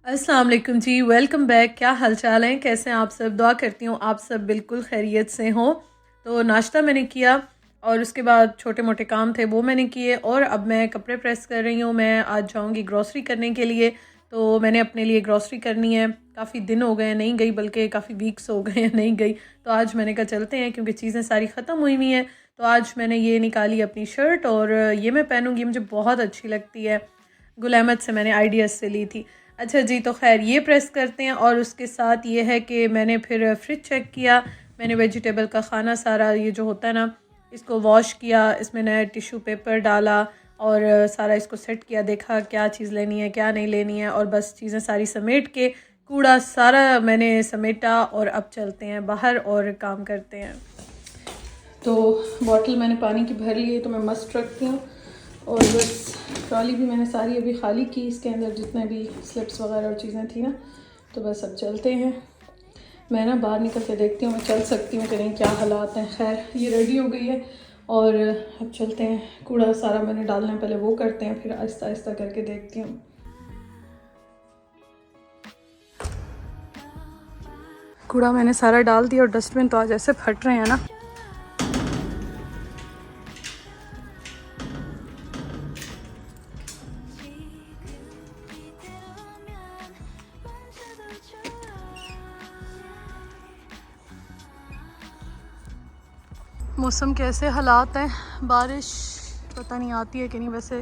अस्सलाम वालेकुम जी, welcome back. क्या हाल चाल है, कैसे हैं आप सब? दुआ करती हूँ आप सब बिल्कुल खैरियत से हों। तो नाश्ता मैंने किया और उसके बाद छोटे मोटे काम थे वो मैंने किए और अब मैं कपड़े प्रेस कर रही हूँ। मैं आज जाऊँगी ग्रॉसरी करने के लिए, तो मैंने अपने लिए ग्रॉसरी करनी है। काफ़ी दिन हो गए नहीं गई, बल्कि काफ़ी वीक्स हो गए हैं नहीं गई। तो आज मैंने कहा चलते हैं, क्योंकि चीज़ें सारी ख़त्म हुई हुई हैं। तो आज मैंने ये निकाली अपनी शर्ट और ये मैं पहनूँगी, मुझे बहुत अच्छी लगती है। गुल अहमद से मैंने आइडियाज़ से ली थी। अच्छा जी, तो खैर ये प्रेस करते हैं और उसके साथ ये है कि मैंने फिर फ्रिज चेक किया। मैंने वेजिटेबल का खाना सारा ये जो होता है ना, इसको वॉश किया, इसमें नया टिश्यू पेपर डाला और सारा इसको सेट किया, देखा क्या चीज़ लेनी है क्या नहीं लेनी है, और बस चीज़ें सारी समेट के कूड़ा सारा मैंने समेटा और अब चलते हैं बाहर और काम करते हैं। तो बॉटल मैंने पानी की भर ली है, तो मैं मस्ट रखती हूँ। और बस ट्रॉली भी मैंने सारी अभी खाली की, इसके अंदर जितने भी स्लिप्स वगैरह और चीज़ें थी ना। तो बस अब चलते हैं। मैं ना बाहर निकल के देखती हूँ मैं चल सकती हूँ कि नहीं, क्या हालात हैं। खैर ये रेडी हो गई है और अब चलते हैं। कूड़ा सारा मैंने डालना है, पहले वो करते हैं, फिर आहिस्ता आहिस्ता करके देखती हूँ। कूड़ा मैंने सारा डाल दिया और डस्टबिन तो आज ऐसे फट रहे हैं ना। मौसम के ऐसे हालात हैं, बारिश पता नहीं आती है कि नहीं। वैसे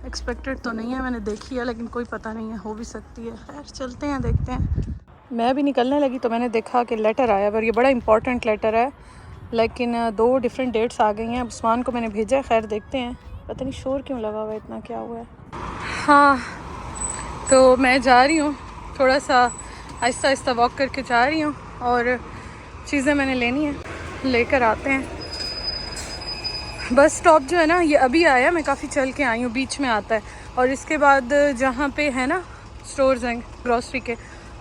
एक्सपेक्टेड तो नहीं है, मैंने देखी है, लेकिन कोई पता नहीं है, हो भी सकती है। खैर चलते हैं, देखते हैं। मैं भी निकलने लगी तो मैंने देखा कि लेटर आया, पर ये बड़ा इंपॉर्टेंट लेटर है, लेकिन 2 डिफरेंट डेट्स आ गई हैं। उस्मान को मैंने भेजा है, खैर देखते हैं। पता नहीं शोर क्यों लगा हुआ है इतना, क्या हुआ है। हाँ, तो मैं जा रही हूँ, थोड़ा सा आहिस्ता आहिस्ता वॉक करके जा रही हूँ और चीज़ें मैंने लेनी है, लेकर आते हैं। बस स्टॉप जो है ना, ये अभी आया, मैं काफ़ी चल के आई हूँ, बीच में आता है। और इसके बाद जहाँ पे है ना स्टोर्स हैं ग्रॉसरी के,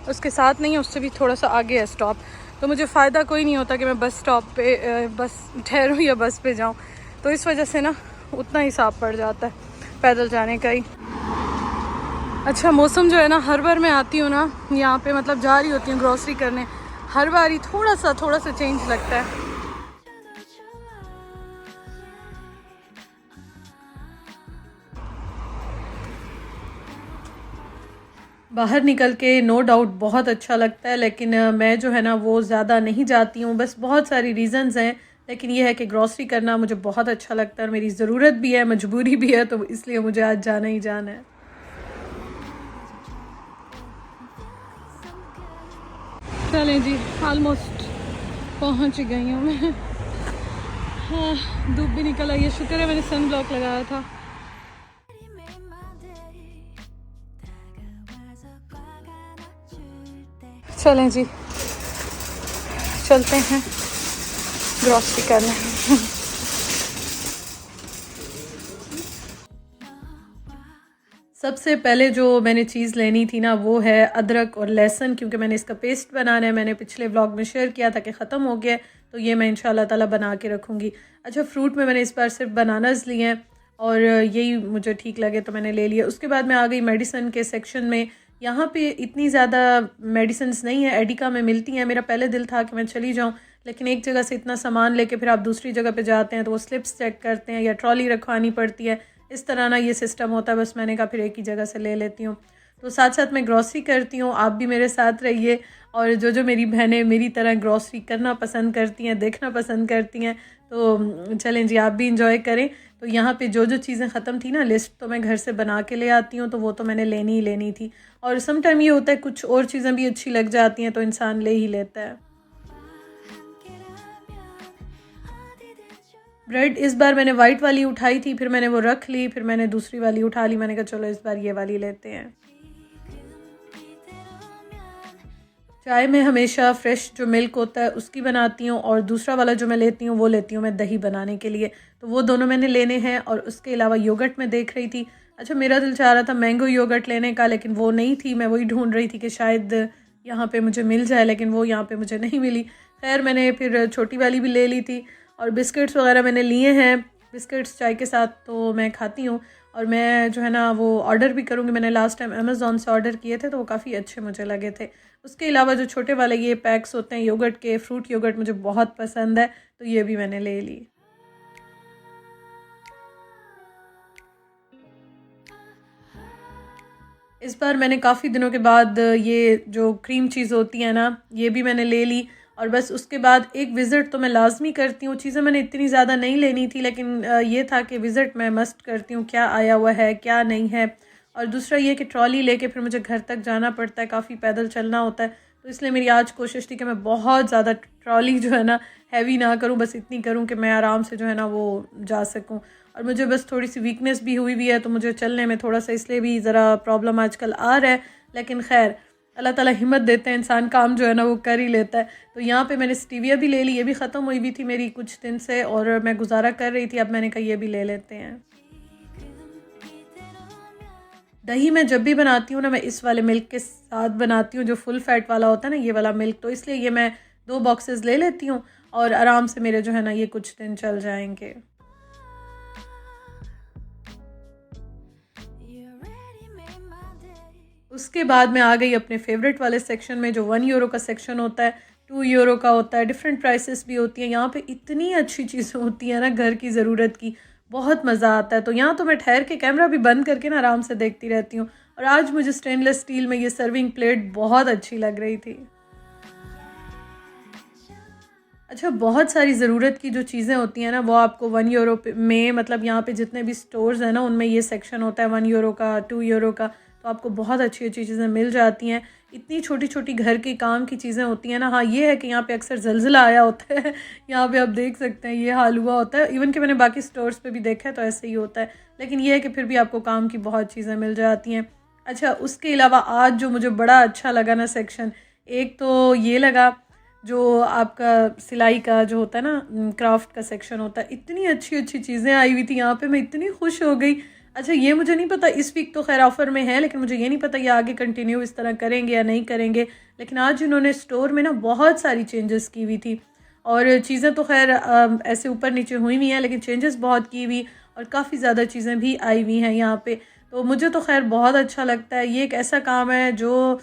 उसके साथ नहीं है, उससे भी थोड़ा सा आगे है स्टॉप। तो मुझे फ़ायदा कोई नहीं होता कि मैं बस स्टॉप पे बस ठहरूँ या बस पे जाऊँ, तो इस वजह से ना उतना हिसाब पड़ जाता है पैदल जाने का ही। अच्छा, मौसम जो है ना, हर बार मैं आती हूँ ना यहाँ पे, मतलब जा रही होती हूँ ग्रॉसरी करने, हर बार ही थोड़ा सा चेंज लगता है। बाहर निकल के नो डाउट बहुत अच्छा लगता है, लेकिन मैं जो है ना वो ज़्यादा नहीं जाती हूँ। बस बहुत सारी रीज़न्स हैं, लेकिन ये है कि ग्रॉसरी करना मुझे बहुत अच्छा लगता है और मेरी ज़रूरत भी है, मजबूरी भी है, तो इसलिए मुझे आज जाना ही जाना है। चलें जी, ऑलमोस्ट पहुँच गई हूँ मैं। हाँ, धूप भी निकल आई है, शुक्र है मैंने सन ब्लॉक लगाया था। चलें जी, चलते हैं ग्रॉसरी करने। सबसे पहले जो मैंने चीज़ लेनी थी ना, वो है अदरक और लहसुन, क्योंकि मैंने इसका पेस्ट बनाना है। मैंने पिछले व्लॉग में शेयर किया था कि ख़त्म हो गया, तो ये मैं इंशाल्लाह ताला बना के रखूँगी। अच्छा, फ्रूट में मैंने इस बार सिर्फ बनानास लिए हैं और यही मुझे ठीक लगे तो मैंने ले लिया। उसके बाद मैं आ गई मेडिसिन के सेक्शन में। यहाँ पे इतनी ज़्यादा मेडिसिन नहीं है, एडिका में मिलती हैं। मेरा पहले दिल था कि मैं चली जाऊँ, लेकिन एक जगह से इतना सामान लेके फिर आप दूसरी जगह पे जाते हैं तो वो स्लिप्स चेक करते हैं या ट्रॉली रखवानी पड़ती है, इस तरह ना ये सिस्टम होता है। बस मैंने कहा फिर एक ही जगह से ले लेती हूँ। तो साथ साथ मैं ग्रॉसरी करती हूँ, आप भी मेरे साथ रहिए। और जो जो मेरी बहनें मेरी तरह ग्रॉसरी करना पसंद करती हैं, देखना पसंद करती हैं, तो चलें जी आप भी इंजॉय करें। तो यहाँ पे जो जो चीज़ें ख़त्म थी ना, लिस्ट तो मैं घर से बना के ले आती हूँ, तो वो तो मैंने लेनी ही लेनी थी। और सम टाइम ये होता है कुछ और चीज़ें भी अच्छी लग जाती हैं तो इंसान ले ही लेता है। ब्रेड इस बार मैंने वाइट वाली उठाई थी, फिर मैंने वो रख ली, फिर मैंने दूसरी वाली उठा ली। मैंने कहा चलो इस बार ये वाली लेते हैं। चाय में हमेशा फ़्रेश जो मिल्क होता है उसकी बनाती हूँ, और दूसरा वाला जो मैं लेती हूँ वो लेती हूँ मैं दही बनाने के लिए। तो वो दोनों मैंने लेने हैं। और उसके अलावा योगर्ट में देख रही थी। अच्छा, मेरा दिल चाह रहा था मैंगो योगर्ट लेने का, लेकिन वो नहीं थी। मैं वही ढूंढ रही थी कि शायद यहाँ पे मुझे मिल जाए, लेकिन वो यहाँ पे मुझे नहीं मिली। खैर मैंने फिर छोटी वाली भी ले ली थी। और बिस्किट्स वगैरह मैंने लिए हैं, बिस्किट्स चाय के साथ तो मैं खाती हूँ। और मैं जो है ना वो ऑर्डर भी करूँगी। मैंने लास्ट टाइम अमेज़ॉन से ऑर्डर किए थे तो वो काफ़ी अच्छे मुझे लगे थे। उसके अलावा जो छोटे वाले ये पैक्स होते हैं योगर्ट के, फ्रूट योगर्ट मुझे बहुत पसंद है, तो ये भी मैंने ले ली। इस बार मैंने काफ़ी दिनों के बाद ये जो क्रीम चीज़ होती है ना, ये भी मैंने ले ली। और बस उसके बाद एक विज़िट तो मैं लाज़मी करती हूँ। चीज़ें मैंने इतनी ज़्यादा नहीं लेनी थी, लेकिन ये था कि विज़िट मैं मस्ट करती हूँ, क्या आया हुआ है क्या नहीं है। और दूसरा ये कि ट्रॉली लेके फिर मुझे घर तक जाना पड़ता है, काफ़ी पैदल चलना होता है, तो इसलिए मेरी आज कोशिश थी कि मैं बहुत ज़्यादा ट्रॉली जो है ना हैवी ना करूँ, बस इतनी करूँ कि मैं आराम से जो है ना वो जा सकूँ। और मुझे बस थोड़ी सी वीकनेस भी हुई है, तो मुझे चलने में थोड़ा सा इसलिए भी ज़रा प्रॉब्लम आजकल आ रहा है, लेकिन खैर अल्लाह ताला हिम्मत देते हैं, इंसान काम जो है ना वो कर ही लेता है। तो यहाँ पे मैंने स्टीविया भी ले ली, ये भी ख़त्म हुई भी थी मेरी कुछ दिन से और मैं गुजारा कर रही थी, अब मैंने कहा ये भी ले लेते हैं। दही मैं जब भी बनाती हूँ ना, मैं इस वाले मिल्क के साथ बनाती हूँ जो फुल फैट वाला होता है ना, ये वाला मिल्क, तो इसलिए ये मैं 2 बॉक्सेस ले लेती हूँ और आराम से मेरे जो है ना ये कुछ दिन चल जाएंगे। उसके बाद मैं आ गई अपने फेवरेट वाले सेक्शन में, जो 1 यूरो का सेक्शन होता है, 2 यूरो का होता है, डिफरेंट प्राइसेस भी होती हैं। यहाँ पे इतनी अच्छी चीज़ें होती हैं ना घर की ज़रूरत की, बहुत मज़ा आता है। तो यहाँ तो मैं ठहर के कैमरा भी बंद करके ना आराम से देखती रहती हूँ। और आज मुझे स्टेनलेस स्टील में ये सर्विंग प्लेट बहुत अच्छी लग रही थी। अच्छा, बहुत सारी ज़रूरत की जो चीज़ें होती हैं ना वो आपको 1 यूरो में, मतलब यहाँ पे जितने भी स्टोर्स हैं ना उनमें ये सेक्शन होता है 1 यूरो का, 2 यूरो का, तो आपको बहुत अच्छी अच्छी चीज़ें मिल जाती हैं। इतनी छोटी छोटी घर के काम की चीज़ें होती हैं ना। हाँ, ये है कि यहाँ पे अक्सर ज़लज़ला आया होता है यहाँ पे आप देख सकते हैं ये हाल हुआ होता है। इवन कि मैंने बाकी स्टोर्स पे भी देखा है तो ऐसे ही होता है, लेकिन ये है कि फिर भी आपको काम की बहुत चीज़ें मिल जाती हैं। अच्छा, उसके अलावा आज जो मुझे बड़ा अच्छा लगा ना सेक्शन, एक तो ये लगा जो आपका सिलाई का जो होता है ना क्राफ्ट का सेक्शन होता है। इतनी अच्छी अच्छी चीज़ें आई हुई थी यहाँ पे, मैं इतनी खुश हो गई। अच्छा, ये मुझे नहीं पता, इस वीक तो खैर ऑफ़र में है, लेकिन मुझे ये नहीं पता ये आगे कंटिन्यू इस तरह करेंगे या नहीं करेंगे। लेकिन आज इन्होंने स्टोर में ना बहुत सारी चेंजेस की हुई थी और चीज़ें तो खैर ऐसे ऊपर नीचे हुई हुई हैं, लेकिन चेंजेस बहुत की हुई और काफ़ी ज़्यादा चीज़ें भी आई हुई हैं यहाँ पे। तो मुझे तो खैर बहुत अच्छा लगता है। ये एक ऐसा काम है जो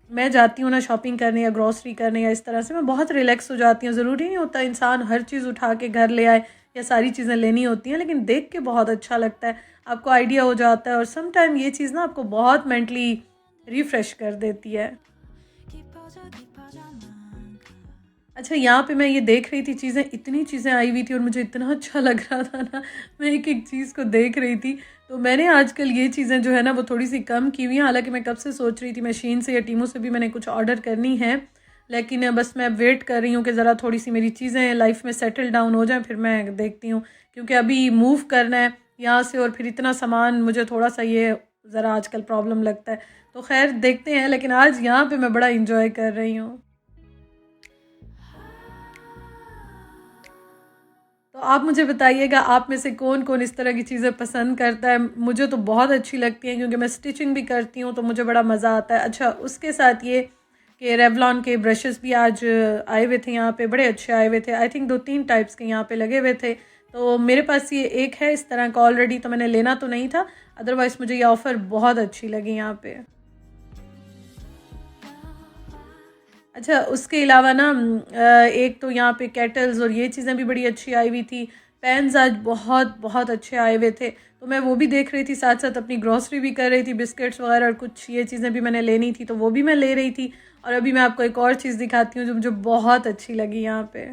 मैं जाती हूँ ना शॉपिंग करने या ग्रॉसरी करने या इस तरह से, मैं बहुत रिलैक्स हो जाती हूँ। ज़रूरी नहीं होता इंसान हर चीज़ उठा के घर ले आए या सारी चीज़ें लेनी होती हैं, लेकिन देख के बहुत अच्छा लगता है, आपको आइडिया हो जाता है और सम टाइम ये चीज़ ना आपको बहुत मेंटली रिफ़्रेश कर देती है। अच्छा, यहाँ पे मैं ये देख रही थी चीज़ें, इतनी चीज़ें आई हुई थी और मुझे इतना अच्छा लग रहा था ना, मैं एक-एक चीज़ को देख रही थी। तो मैंने आजकल ये चीज़ें जो है ना वो थोड़ी-सी कम की हुई हैं। हालाँकि मैं कब से सोच रही थी मैं शीन से या टीमू से भी मैंने कुछ ऑर्डर करनी है। लेकिन बस मैं वेट कर रही हूँ कि ज़रा थोड़ी-सी मेरी चीज़ें लाइफ़ में सेटल डाउन हो जाएँ, फिर मैं देखती हूँ। क्योंकि अभी मूव करना है यहाँ से और फिर इतना सामान, मुझे थोड़ा-सा ये ज़रा आजकल प्रॉब्लम लगता है। तो ख़ैर देखते हैं, लेकिन आज यहाँ पे मैं बड़ा एन्जॉय कर रही हूँ। तो आप मुझे बताइएगा आप में से कौन-कौन इस तरह की चीज़ें पसंद करता है? मुझे तो बहुत अच्छी लगती हैं क्योंकि मैं स्टिचिंग भी करती हूँ तो मुझे बड़ा मज़ा आता है। अच्छा, उसके साथ ये कि रेवलॉन के ब्रशेज़ भी आज आए हुए थे यहाँ पे, बड़े अच्छे आए हुए थे। आई थिंक 2-3 टाइप्स के यहाँ पे लगे हुए थे। तो मेरे पास ये एक है इस तरह का ऑलरेडी, तो मैंने लेना तो नहीं था, अदरवाइज़ मुझे ये ऑफ़र बहुत अच्छी लगी यहाँ पे। अच्छा, उसके अलावा ना एक तो यहाँ पे केटल्स और ये चीज़ें भी बड़ी अच्छी आई हुई थी। पैन्स आज बहुत बहुत अच्छे आए हुए थे, तो मैं वो भी देख रही थी, साथ-साथ अपनी ग्रॉसरी भी कर रही थी, बिस्किट्स वगैरह और कुछ ये चीज़ें भी मैंने लेनी थी, तो वो भी मैं ले रही थी। और अभी मैं आपको एक और चीज़ दिखाती हूँ जो मुझे बहुत अच्छी लगी यहाँ पे।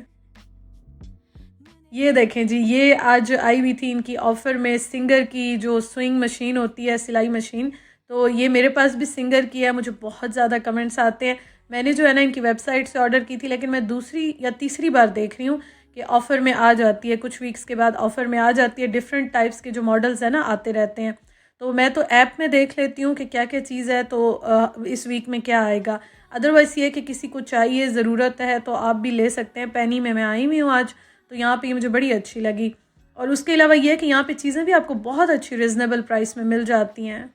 ये देखें जी, ये आज आई हुई थी इनकी ऑफ़र में, सिंगर की जो स्विंग मशीन होती है, सिलाई मशीन। तो ये मेरे पास भी सिंगर की है, मुझे बहुत ज़्यादा कमेंट्स आते हैं। मैंने जो है ना इनकी वेबसाइट से ऑर्डर की थी, लेकिन मैं दूसरी या तीसरी बार देख रही हूँ कि ऑफ़र में आ जाती है, कुछ वीक्स के बाद ऑफ़र में आ जाती है। डिफरेंट टाइप्स के जो मॉडल्स हैं ना आते रहते हैं। तो मैं तो ऐप में देख लेती हूँ कि क्या-क्या चीज़ है, तो इस वीक में क्या आएगा। अदरवाइज़ ये है कि किसी को चाहिए, ज़रूरत है तो आप भी ले सकते हैं। पेनी में मैं आई हुई हूँ आज, तो यहाँ पे ये मुझे बड़ी अच्छी लगी। और उसके अलावा ये है कि यहाँ पे चीज़ें भी आपको बहुत अच्छी रीज़नेबल प्राइस में मिल जाती हैं।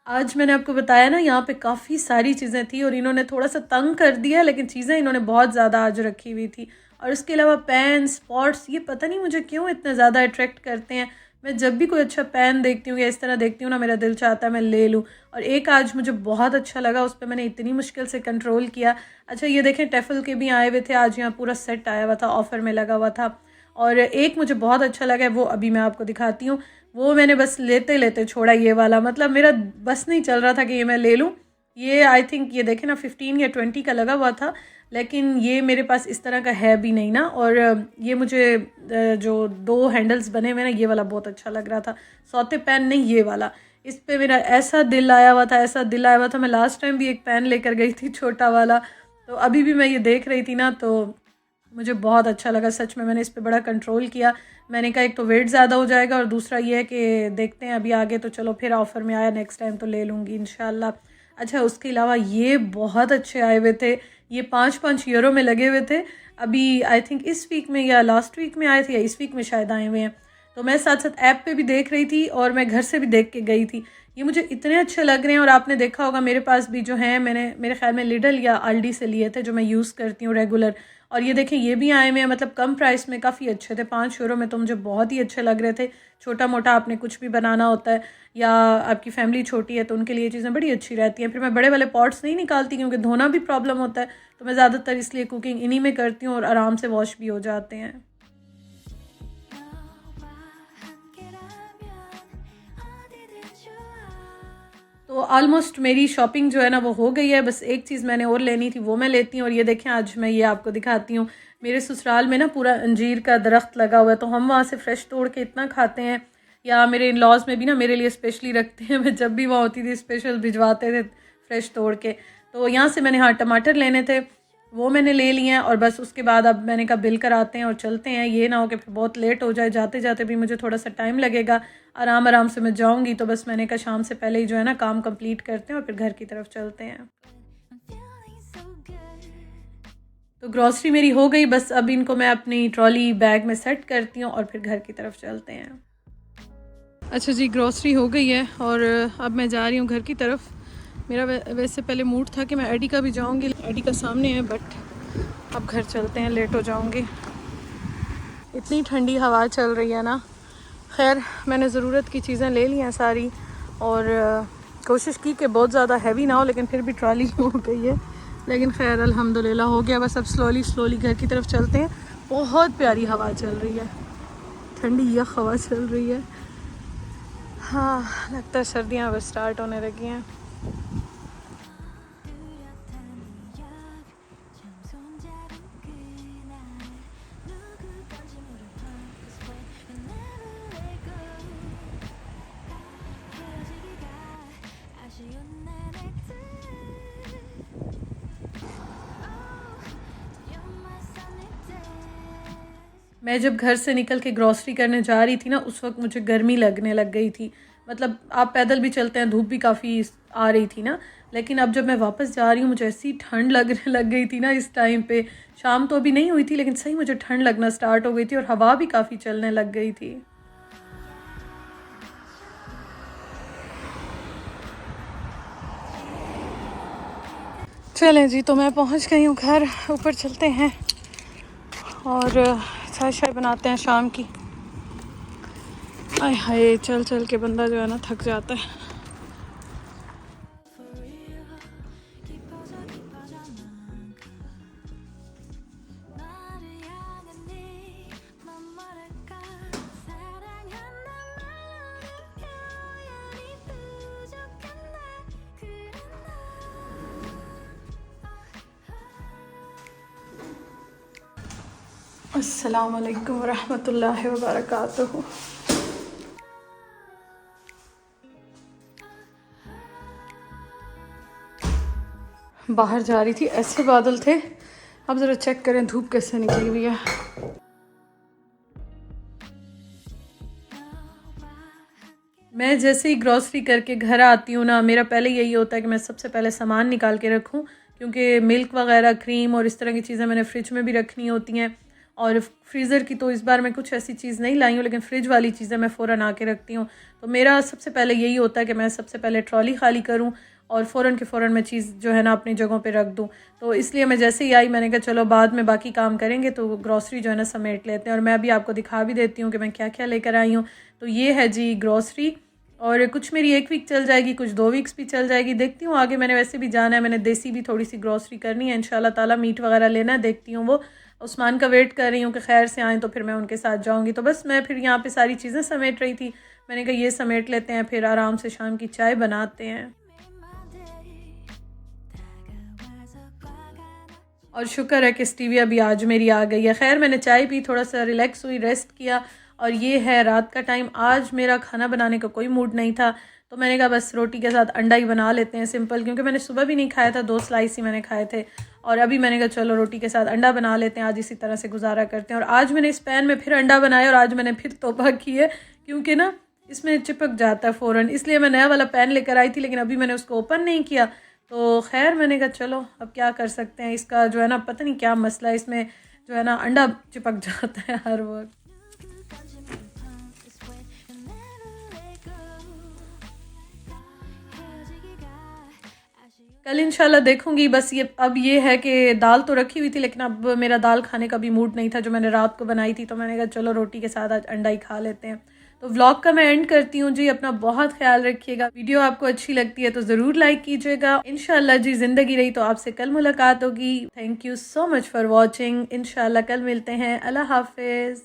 आज मैंने आपको बताया ना यहाँ पे काफ़ी सारी चीज़ें थी और इन्होंने थोड़ा-सा तंग कर दिया, लेकिन चीज़ें इन्होंने बहुत ज़्यादा आज रखी हुई थी। और उसके अलावा पैन स्पॉट्स, ये पता नहीं मुझे क्यों इतने ज़्यादा अट्रैक्ट करते हैं। मैं जब भी कोई अच्छा पैन देखती हूँ या इस तरह देखती हूँ ना, मेरा दिल चाहता है मैं ले लूँ। और एक आज मुझे बहुत अच्छा लगा, उस पर मैंने इतनी मुश्किल से कंट्रोल किया। अच्छा ये देखें, टेफल के भी आए हुए थे आज, यहाँ पूरा सेट आया हुआ था, ऑफ़र में लगा हुआ था। और एक मुझे बहुत अच्छा लगा है, वो अभी मैं आपको दिखाती हूँ। वो मैंने बस लेते लेते छोड़ा ये वाला, मतलब मेरा बस नहीं चल रहा था कि ये मैं ले लूँ। ये आई थिंक ये देखें ना 15 या 20 का लगा हुआ था, लेकिन ये मेरे पास इस तरह का है भी नहीं ना। और ये मुझे जो 2 हैंडल्स बने हुए ना, ये वाला बहुत अच्छा लग रहा था। सौते पैन नहीं, ये वाला, इस पे मेरा ऐसा दिल आया हुआ था, ऐसा दिल आया हुआ था। मैं लास्ट टाइम भी एक पैन लेकर गई थी छोटा वाला, तो अभी भी मैं ये देख रही थी ना, तो मुझे बहुत अच्छा लगा सच में। मैंने इस पे बड़ा कंट्रोल किया। मैंने कहा एक तो वेट ज़्यादा हो जाएगा, और दूसरा ये है कि देखते हैं अभी आगे, तो चलो फिर ऑफ़र में आया नेक्स्ट टाइम तो ले लूँगी इंशाल्लाह। अच्छा उसके अलावा ये बहुत अच्छे आए हुए थे, ये 5-5 यूरो में लगे हुए थे। अभी आई थिंक इस वीक में या लास्ट वीक में आए थे, या इस वीक में शायद आए हुए हैं। तो मैं साथ साथ ऐप पे भी देख रही थी और मैं घर से भी देख के गई थी। ये मुझे इतने अच्छे लग रहे हैं, और आपने देखा होगा मेरे पास भी जो हैं, मैंने मेरे ख्याल में लिडल या अल्डी से लिए थे, जो मैं यूज़ करती हूँ रेगुलर। और ये देखें ये भी आए हुए हैं, मतलब कम प्राइस में काफ़ी अच्छे थे, 5 यूरो में, तो मुझे बहुत ही अच्छे लग रहे थे। छोटा मोटा आपने कुछ भी बनाना होता है, या आपकी फैमिली छोटी है, तो उनके लिए ये चीज़ें बड़ी अच्छी रहती हैं। फिर मैं बड़े वाले पॉट्स नहीं निकालती, क्योंकि धोना भी प्रॉब्लम होता है, तो मैं ज़्यादातर इसलिए कुकिंग इन्हीं में करती हूँ, और आराम से वॉश भी हो जाते हैं। तो ऑलमोस्ट मेरी शॉपिंग जो है ना वो हो गई है। बस एक चीज़ मैंने और लेनी थी, वो मैं लेती हूँ। और ये देखें आज मैं ये आपको दिखाती हूँ। मेरे ससुराल में ना पूरा अंजीर का दरख्त लगा हुआ है, तो हम वहाँ से फ़्रेश तोड़ के इतना खाते हैं। या मेरे इन लॉज में भी ना मेरे लिए स्पेशली रखते हैं, मैं जब भी वहाँ होती थी स्पेशल भिजवाते थे फ़्रेश तोड़ के। तो यहाँ से मैंने, हाँ, टमाटर लेने थे, वो मैंने ले लिए हैं। और बस उसके बाद अब मैंने कहा बिल कराते हैं और चलते हैं, ये ना हो कि फिर बहुत लेट हो जाए, जाते जाते भी मुझे थोड़ा सा टाइम लगेगा। आराम आराम से मैं जाऊंगी, तो बस मैंने कहा शाम से पहले ही जो है ना काम कंप्लीट करते हैं और फिर घर की तरफ चलते हैं। तो ग्रॉसरी मेरी हो गई, बस अब इनको मैं अपनी ट्रॉली बैग में सेट करती हूँ और फिर घर की तरफ चलते हैं। अच्छा जी, ग्रॉसरी हो गई है और अब मैं जा रही हूँ घर की तरफ। मेरा वैसे पहले मूड था कि मैं एडी का भी जाऊँगी, एडी का सामने है, बट अब घर चलते हैं, लेट हो जाऊँगी। इतनी ठंडी हवा चल रही है ना। खैर मैंने ज़रूरत की चीज़ें ले ली हैं सारी, और कोशिश की कि बहुत ज़्यादा हैवी ना हो, लेकिन फिर भी ट्रॉली हो गई है। लेकिन खैर अल्हम्दुलिल्लाह हो गया। बस अब स्लोली स्लोली घर की तरफ चलते हैं। बहुत प्यारी हवा चल रही है, ठंडी यख हवा चल रही है। हाँ, लगता है सर्दियाँ बस स्टार्ट होने लगी हैं। मैं जब घर से निकल के ग्रॉसरी करने जा रही थी ना, उस वक्त मुझे गर्मी लगने लग गई थी। मतलब आप पैदल भी चलते हैं, धूप भी काफ़ी आ रही थी ना, लेकिन अब जब मैं वापस जा रही हूँ मुझे ऐसी ठंड लगने लग गई थी ना इस टाइम पे। शाम तो अभी नहीं हुई थी, लेकिन सही मुझे ठंड लगना स्टार्ट हो गई थी और हवा भी काफ़ी चलने लग गई थी। चलें जी, तो मैं पहुँच गई हूँ घर। ऊपर चलते हैं और चाय शाय बनाते हैं शाम की। आय हाय, चल चल के बंदा जो है ना थक जाता है। अस्सलाम वालेकुम रहमतुल्लाहि व बरकातुहू। बाहर जा रही थी, ऐसे बादल थे। अब ज़रा चेक करें धूप कैसे निकली हुई है। मैं जैसे ही ग्रॉसरी करके घर आती हूँ ना, मेरा पहले यही होता है कि मैं सबसे पहले सामान निकाल के रखूँ, क्योंकि मिल्क वगैरह, क्रीम और इस तरह की चीज़ें मैंने फ़्रिज में भी रखनी होती हैं। और फ्रीज़र की तो इस बार मैं कुछ ऐसी चीज़ नहीं लाई हूँ, लेकिन फ्रिज वाली चीज़ें मैं फ़ौरन आके रखती हूँ। तो मेरा सबसे पहले यही होता है कि मैं सबसे पहले ट्रॉली खाली करूँ और फ़ौरन के फ़ौरन मैं चीज़ जो है ना अपनी जगहों पे रख दूँ। तो इसलिए मैं जैसे ही आई मैंने कहा चलो बाद में बाकी काम करेंगे, तो ग्रॉसरी जो है ना समेट लेते हैं। और मैं अभी आपको दिखा भी देती हूँ कि मैं क्या क्या लेकर आई हूँ। तो ये है जी ग्रॉसरी, और कुछ मेरी 1 वीक चल जाएगी, कुछ 2 वीक्स भी चल जाएगी, देखती हूँ आगे। मैंने वैसे भी जाना है, मैंने देसी भी थोड़ी सी ग्रॉसरी करनी है इंशाल्लाह ताला, मीट वगैरह लेना है, देखती हूँ। वो उस्मान का वेट कर रही हूँ कि खैर से आएँ तो फिर मैं उनके साथ जाऊँगी। तो बस मैं फिर यहाँ पे सारी चीज़ें समेट रही थी, मैंने कहा ये समेट लेते हैं, फिर आराम से शाम की चाय बनाते हैं। और शुक्र है कि स्टीविया भी आज मेरी आ गई है। खैर मैंने चाय पी, थोड़ा सा रिलैक्स हुई, रेस्ट किया। और ये है रात का टाइम। आज मेरा खाना बनाने का कोई मूड नहीं था, तो मैंने कहा बस रोटी के साथ अंडा ही बना लेते हैं सिंपल, क्योंकि मैंने सुबह भी नहीं खाया था, 2 स्लाइस ही मैंने खाए थे। और अभी मैंने कहा चलो रोटी के साथ अंडा बना लेते हैं, आज इसी तरह से गुजारा करते हैं। और आज मैंने इस पैन में फिर अंडा बनाया, और आज मैंने फिर तौबा की है, क्योंकि ना इसमें चिपक जाता है फ़ौरन, इसलिए मैं नया वाला पैन लेकर आई थी, लेकिन अभी मैंने उसको ओपन नहीं किया। तो खैर मैंने कहा चलो अब क्या कर सकते हैं, इसका जो है ना पता नहीं क्या मसला है, इसमें जो है ना अंडा चिपक जाता है हर वक्त। कल इंशाल्लाह देखूंगी। बस ये है कि दाल तो रखी हुई थी, लेकिन अब मेरा दाल खाने का भी मूड नहीं था जो मैंने रात को बनाई थी, तो मैंने कहा चलो रोटी के साथ आज अंडा ही खा लेते हैं। तो व्लॉग का मैं एंड करती हूँ जी। अपना बहुत ख्याल रखिएगा। वीडियो आपको अच्छी लगती है तो ज़रूर लाइक कीजिएगा। इंशाल्लाह जी ज़िंदगी रही तो आपसे कल मुलाकात होगी। Thank you so much for watching. इंशाल्लाह कल मिलते हैं। अल्लाह हाफिज़।